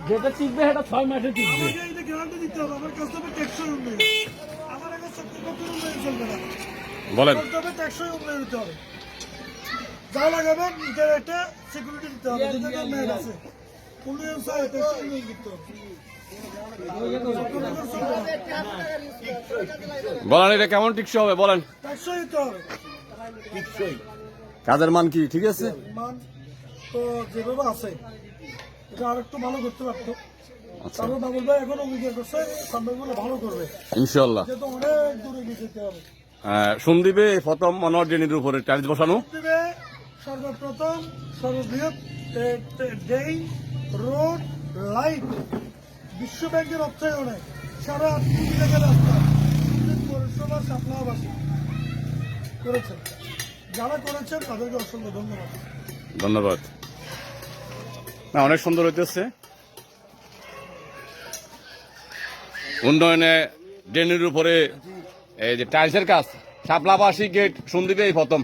যেটা টিকবে সেটা 6 মাসে টিকবে। বলেন যা লাগাবেন নিজের একটা সিকিউরিটি দিতে হবে, যেটা মেন আছে বলেন এটা কেমন টিকসই হবে বলেন। টেকসই দিতে হবে। কাজের মান কি ঠিক আছে? মান তো যেভাবে আছে এটা আর একটু ভালো করতে পারতো। তারপর বাবুল ভাই এখন অভিযোগ করছে সামনে ভালো করবে ইনশাল্লাহ। যেহেতু অনেক দূরে গিয়ে যেতে হবে। সন্দীপে প্রথম মনোয়ার উপরে টাইলস বসানো সর্বপ্রথম সর্ববৃহৎ ডেই রোড লাইট বিশ্ব ব্যাংকের অর্থায়নে 8.5 কোটি টাকার রাস্তা পৌরসভা শাপলাবাসী করেছেন। যারা করেছেন তাদেরকে অসংখ্য ধন্যবাদ। ধন্যবাদ। না অনেক সুন্দর হইতেছে উন্নয়নে ড্রেনের উপরে এই যে টাইলসের কাজ শাপলাবাসী গেট সন্দীপে এই প্রথম।